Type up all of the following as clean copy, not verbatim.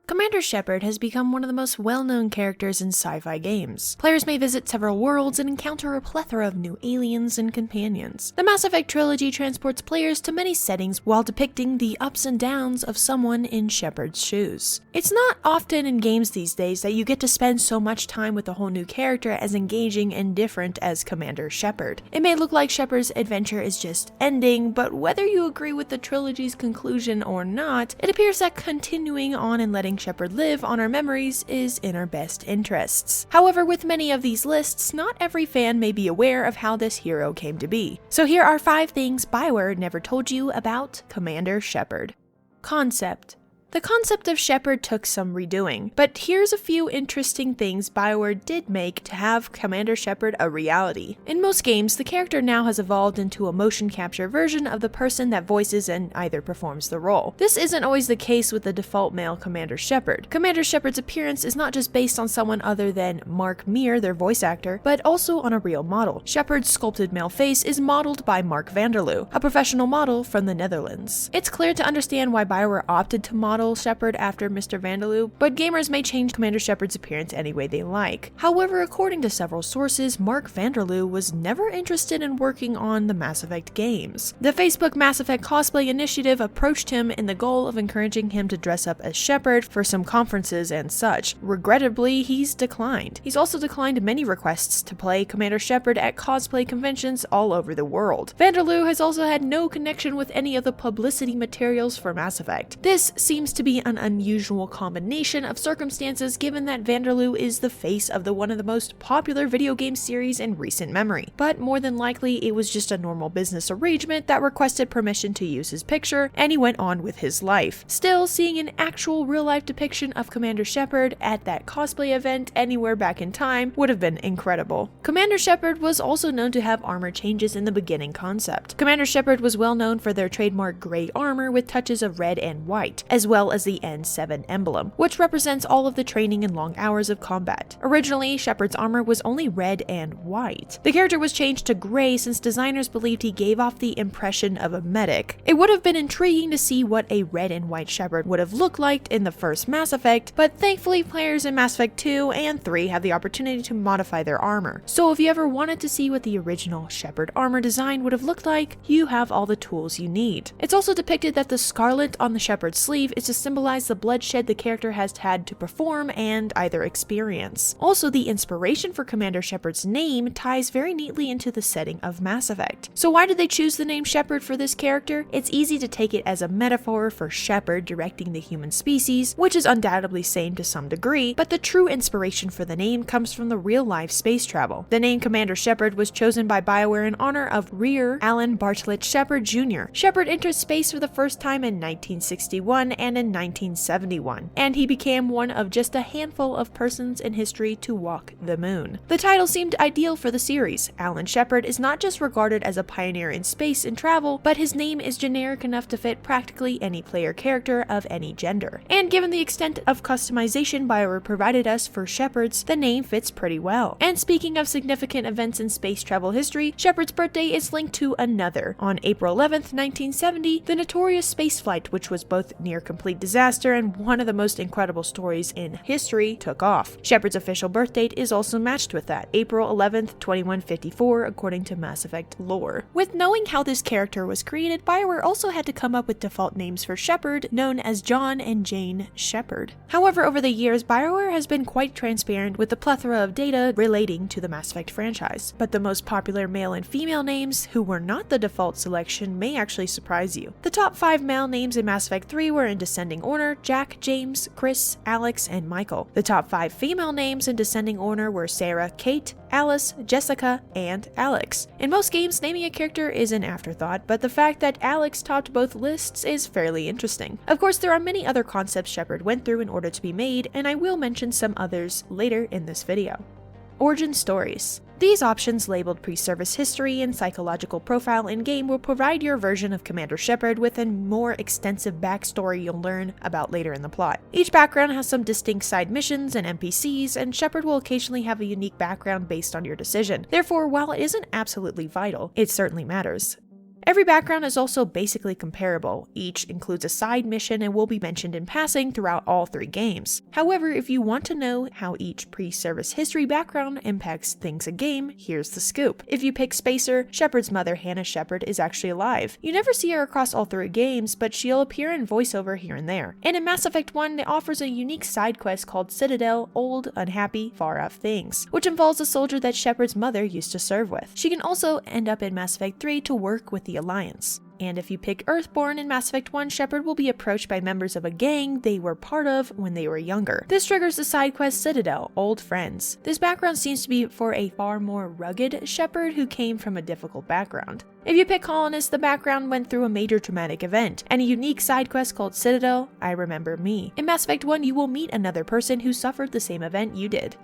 Commander Shepard has become one of the most well-known characters in sci-fi games. Players may visit several worlds and encounter a plethora of new aliens and companions. The Mass Effect trilogy transports players to many settings while depicting the ups and downs of someone in Shepard's shoes. It's not often in games these days that you get to spend so much time with a whole new character as engaging and different as Commander Shepard. It may look like Shepard's adventure is just ending, but whether you agree with the trilogy's conclusion or not, it appears that continuing on and letting Shepard live on our memories is in our best interests. However, with many of these lists, not every fan may be aware of how this hero came to be. So here are 5 things BioWare never told you about Commander Shepard. Concept. The concept of Shepard took some redoing, but here's a few interesting things BioWare did make to have Commander Shepard a reality. In most games, the character now has evolved into a motion capture version of the person that voices and either performs the role. This isn't always the case with the default male Commander Shepard. Commander Shepard's appearance is not just based on someone other than Mark Meer, their voice actor, but also on a real model. Shepard's sculpted male face is modeled by Mark Vanderloo, a professional model from the Netherlands. It's clear to understand why BioWare opted to model Shepard after Mr. Vanderloo, but gamers may change Commander Shepard's appearance any way they like. However, according to several sources, Mark Vanderloo was never interested in working on the Mass Effect games. The Facebook Mass Effect Cosplay Initiative approached him in the goal of encouraging him to dress up as Shepard for some conferences and such. Regrettably, he's declined. He's also declined many requests to play Commander Shepard at cosplay conventions all over the world. Vanderloo has also had no connection with any of the publicity materials for Mass Effect. This seems to be an unusual combination of circumstances given that Vanderloo is the face of one of the most popular video game series in recent memory, but more than likely it was just a normal business arrangement that requested permission to use his picture and he went on with his life. Still, seeing an actual real-life depiction of Commander Shepard at that cosplay event anywhere back in time would have been incredible. Commander Shepard was also known to have armor changes in the beginning concept. Commander Shepard was well known for their trademark gray armor with touches of red and white, as well as the N7 emblem, which represents all of the training and long hours of combat. Originally, Shepard's armor was only red and white. The character was changed to gray since designers believed he gave off the impression of a medic. It would have been intriguing to see what a red and white Shepard would have looked like in the first Mass Effect, but thankfully players in Mass Effect 2 and 3 have the opportunity to modify their armor. So if you ever wanted to see what the original Shepard armor design would have looked like, you have all the tools you need. It's also depicted that the scarlet on the Shepard sleeve is to symbolize the bloodshed the character has had to perform and either experience. Also, the inspiration for Commander Shepard's name ties very neatly into the setting of Mass Effect. So why did they choose the name Shepard for this character? It's easy to take it as a metaphor for Shepard directing the human species, which is undoubtedly same to some degree, but the true inspiration for the name comes from the real-life space travel. The name Commander Shepard was chosen by BioWare in honor of Rear Alan Bartlett Shepard Jr. Shepard entered space for the first time in 1961 and in 1971, and he became one of just a handful of persons in history to walk the moon. The title seemed ideal for the series. Alan Shepard is not just regarded as a pioneer in space and travel, but his name is generic enough to fit practically any player character of any gender. And given the extent of customization BioWare provided us for Shepard's, the name fits pretty well. And speaking of significant events in space travel history, Shepard's birthday is linked to another. On April 11th, 1970, the notorious spaceflight, which was both near complete disaster and one of the most incredible stories in history, took off. Shepard's official birth date is also matched with that, April 11th, 2154, according to Mass Effect lore. With knowing how this character was created, BioWare also had to come up with default names for Shepard, known as John and Jane Shepard. However, over the years, BioWare has been quite transparent with the plethora of data relating to the Mass Effect franchise, but the most popular male and female names, who were not the default selection, may actually surprise you. The top 5 male names in Mass Effect 3 were in descending order: Jack, James, Chris, Alex, and Michael. The top 5 female names in descending order were Sarah, Kate, Alice, Jessica, and Alex. In most games, naming a character is an afterthought, but the fact that Alex topped both lists is fairly interesting. Of course, there are many other concepts Shepard went through in order to be made, and I will mention some others later in this video. Origin stories. These options, labeled pre-service history and psychological profile in-game, will provide your version of Commander Shepard with a more extensive backstory you'll learn about later in the plot. Each background has some distinct side missions and NPCs, and Shepard will occasionally have a unique background based on your decision. Therefore, while it isn't absolutely vital, it certainly matters. Every background is also basically comparable. Each includes a side mission and will be mentioned in passing throughout all 3 games. However, if you want to know how each pre-service history background impacts things in game, here's the scoop. If you pick Spacer, Shepard's mother, Hannah Shepard, is actually alive. You never see her across all 3 games, but she'll appear in voiceover here and there. And in Mass Effect 1, it offers a unique side quest called Citadel Old, Unhappy, Far-Off Things, which involves a soldier that Shepard's mother used to serve with. She can also end up in Mass Effect 3 to work with the Alliance. And if you pick Earthborn in Mass Effect 1, Shepard will be approached by members of a gang they were part of when they were younger. This triggers the side quest Citadel, Old Friends. This background seems to be for a far more rugged Shepard who came from a difficult background. If you pick Colonist, the background went through a major traumatic event, and a unique side quest called Citadel, I Remember Me. In Mass Effect 1, you will meet another person who suffered the same event you did.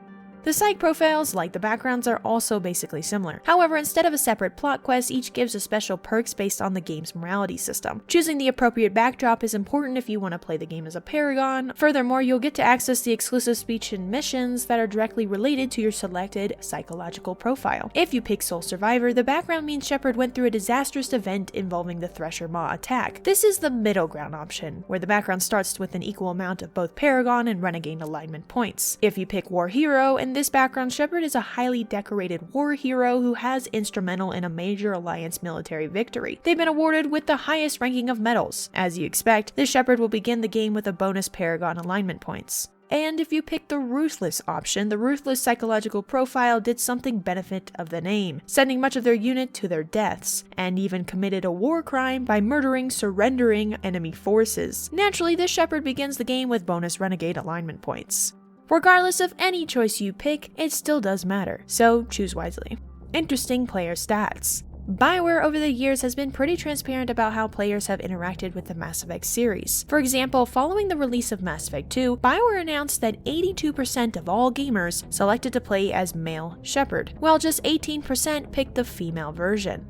The side profiles, like the backgrounds, are also basically similar. However, instead of a separate plot quest, each gives a special perks based on the game's morality system. Choosing the appropriate backdrop is important if you want to play the game as a paragon. Furthermore, you'll get to access the exclusive speech and missions that are directly related to your selected psychological profile. If you pick Sole Survivor, the background means Shepard went through a disastrous event involving the Thresher Maw attack. This is the middle ground option, where the background starts with an equal amount of both paragon and renegade alignment points. If you pick War Hero, in this background, Shepard is a highly decorated war hero who has instrumental in a major Alliance military victory. They've been awarded with the highest ranking of medals. As you expect, this Shepard will begin the game with a bonus paragon alignment points. And if you pick the Ruthless option, the Ruthless psychological profile did something benefit of the name, sending much of their unit to their deaths, and even committed a war crime by murdering surrendering enemy forces. Naturally, this Shepard begins the game with bonus renegade alignment points. Regardless of any choice you pick, it still does matter, so choose wisely. Interesting player stats. BioWare over the years has been pretty transparent about how players have interacted with the Mass Effect series. For example, following the release of Mass Effect 2, BioWare announced that 82% of all gamers selected to play as male Shepard, while just 18% picked the female version.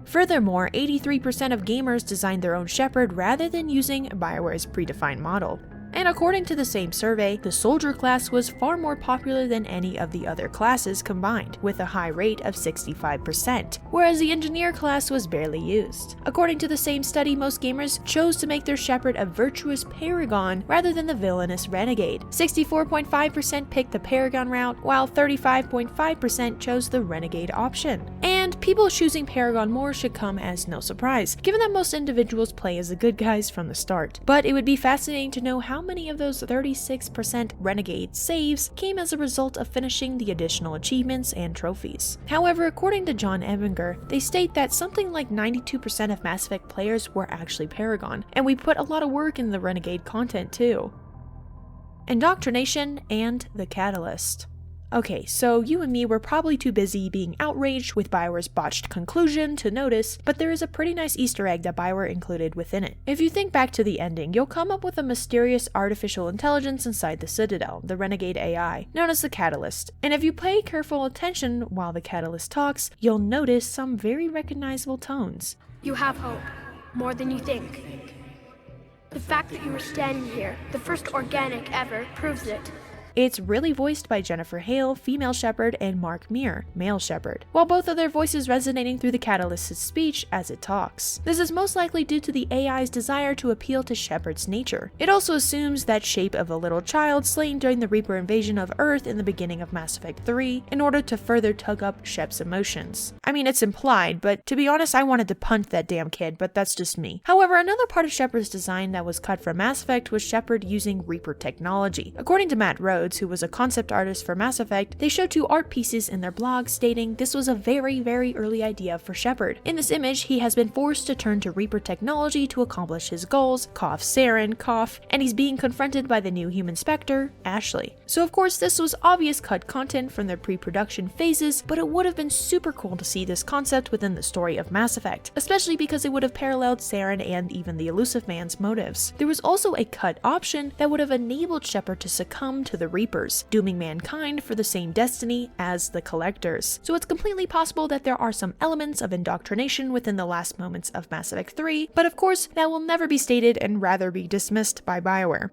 Furthermore, 83% of gamers designed their own Shepard rather than using BioWare's predefined model. And according to the same survey, the soldier class was far more popular than any of the other classes combined, with a high rate of 65%, whereas the engineer class was barely used. According to the same study, most gamers chose to make their Shepard a virtuous paragon rather than the villainous renegade. 64.5% picked the paragon route, while 35.5% chose the renegade option. And people choosing paragon more should come as no surprise, given that most individuals play as the good guys from the start. But it would be fascinating to know how many of those 36% renegade saves came as a result of finishing the additional achievements and trophies. However, according to John Ebinger, they state that something like 92% of Mass Effect players were actually paragon, and we put a lot of work in the renegade content too. Indoctrination and The Catalyst. Okay, so you and me were probably too busy being outraged with BioWare's botched conclusion to notice, but there is a pretty nice Easter egg that BioWare included within it. If you think back to the ending, you'll come up with a mysterious artificial intelligence inside the Citadel, the renegade AI, known as the Catalyst. And if you pay careful attention while the Catalyst talks, you'll notice some very recognizable tones. You have hope, more than you think. The fact that you are standing here, the first organic ever, proves it. It's really voiced by Jennifer Hale, female Shepard, and Mark Muir, male Shepard, while both of their voices resonating through the Catalyst's speech as it talks. This is most likely due to the AI's desire to appeal to Shepard's nature. It also assumes that shape of a little child slain during the Reaper invasion of Earth in the beginning of Mass Effect 3 in order to further tug up Shep's emotions. I mean, it's implied, but to be honest, I wanted to punch that damn kid, but that's just me. However, another part of Shepard's design that was cut from Mass Effect was Shepard using Reaper technology. According to Matt Rhodes, who was a concept artist for Mass Effect, they showed 2 art pieces in their blog stating this was a very, very early idea for Shepard. In this image, he has been forced to turn to Reaper technology to accomplish his goals, cough Saren, cough, and he's being confronted by the new human Spectre, Ashley. So of course this was obvious cut content from their pre-production phases, but it would have been super cool to see this concept within the story of Mass Effect, especially because it would have paralleled Saren and even the Elusive Man's motives. There was also a cut option that would have enabled Shepard to succumb to the Reapers, dooming mankind for the same destiny as the Collectors. So it's completely possible that there are some elements of indoctrination within the last moments of Mass Effect 3, but of course that will never be stated and rather be dismissed by BioWare.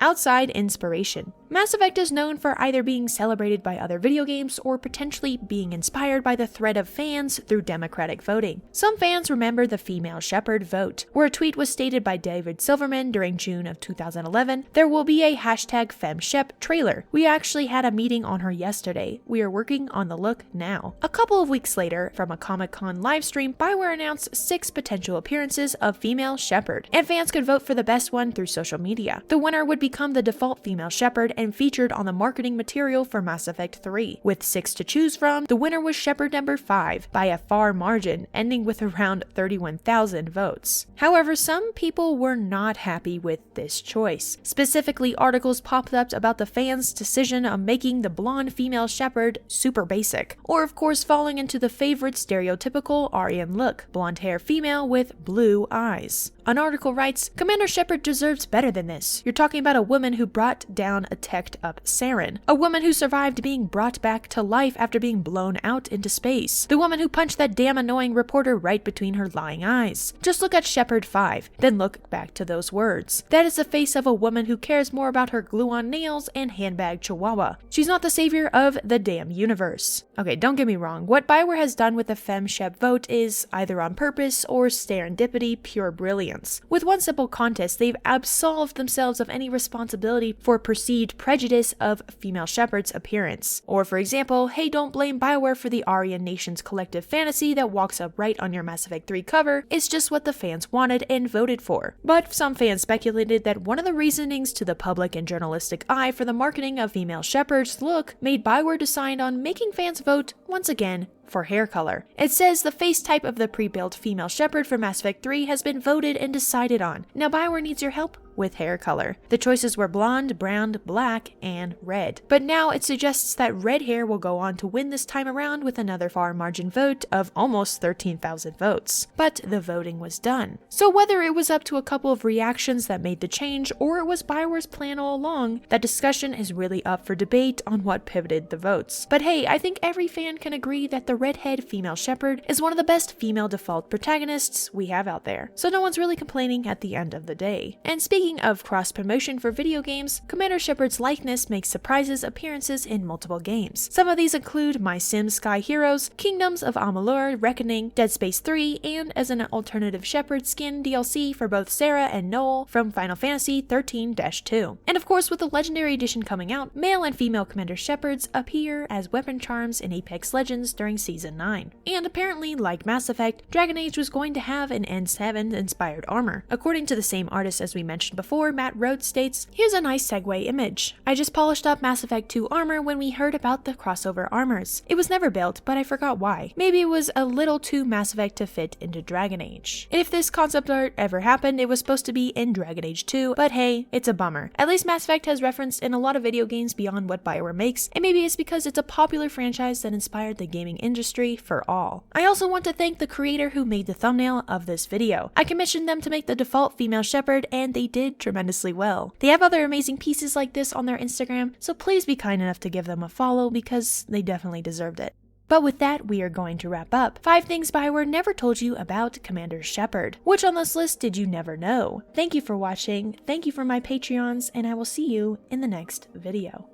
Outside inspiration. Mass Effect is known for either being celebrated by other video games or potentially being inspired by the threat of fans through democratic voting. Some fans remember the female Shepard vote, where a tweet was stated by David Silverman during June of 2011, "There will be a #FemShep trailer. We actually had a meeting on her yesterday. We are working on the look now." A couple of weeks later, from a Comic-Con livestream, BioWare announced 6 potential appearances of female Shepard, and fans could vote for the best one through social media. The winner would become the default female Shepard and featured on the marketing material for Mass Effect 3. With 6 to choose from, the winner was Shepard number 5 by a far margin, ending with around 31,000 votes. However, some people were not happy with this choice. Specifically, articles popped up about the fans' decision of making the blonde female Shepard super basic, or of course falling into the favorite stereotypical Aryan look, blonde hair female with blue eyes. An article writes, "Commander Shepard deserves better than this. You're talking about a woman who brought down a teched-up Saren. A woman who survived being brought back to life after being blown out into space. The woman who punched that damn annoying reporter right between her lying eyes. Just look at Shepard 5, then look back to those words. That is the face of a woman who cares more about her glue-on nails and handbag chihuahua. She's not the savior of the damn universe." Okay, don't get me wrong. What BioWare has done with the FemShep vote is either on purpose or serendipity, pure brilliance. With one simple contest, they've absolved themselves of any responsibility for perceived prejudice of female Shepard's appearance. Or for example, hey, don't blame BioWare for the Aryan nation's collective fantasy that walks up right on your Mass Effect 3 cover. It's just what the fans wanted and voted for. But some fans speculated that one of the reasonings to the public and journalistic eye for the marketing of female Shepard's look made BioWare decide on making fans vote, once again, for hair color. It says the face type of the pre-built female Shepard for Mass Effect 3 has been voted and decided on. Now BioWare needs your help with hair color. The choices were blonde, brown, black, and red. But now it suggests that red hair will go on to win this time around with another far margin vote of almost 13,000 votes. But the voting was done. So whether it was up to a couple of reactions that made the change, or it was BioWare's plan all along, that discussion is really up for debate on what pivoted the votes. But hey, I think every fan can agree that the redhead female Shepard is one of the best female default protagonists we have out there. So no one's really complaining at the end of the day. And speaking of cross-promotion for video games, Commander Shepard's likeness makes surprises appearances in multiple games. Some of these include My Sims Sky Heroes, Kingdoms of Amalur: Reckoning, Dead Space 3, and as an alternative Shepard skin DLC for both Sarah and Noel from Final Fantasy 13-2. And of course, with the Legendary Edition coming out, male and female Commander Shepards appear as weapon charms in Apex Legends during Season 9. And apparently, like Mass Effect, Dragon Age was going to have an N7 inspired armor. According to the same artist as we mentioned before, Matt Rhodes states, "Here's a nice segue image. I just polished up Mass Effect 2 armor when we heard about the crossover armors. It was never built, but I forgot why. Maybe it was a little too Mass Effect to fit into Dragon Age. If this concept art ever happened, it was supposed to be in Dragon Age 2, but hey, it's a bummer. At least Mass Effect has referenced in a lot of video games beyond what BioWare makes, and maybe it's because it's a popular franchise that inspired the gaming industry for all." I also want to thank the creator who made the thumbnail of this video. I commissioned them to make the default female Shepard, and they did tremendously well. They have other amazing pieces like this on their Instagram, so please be kind enough to give them a follow because they definitely deserved it. But with that, we are going to wrap up. 5 things BioWare never told you about Commander Shepard. Which on this list did you never know? Thank you for watching, thank you for my Patreons, and I will see you in the next video.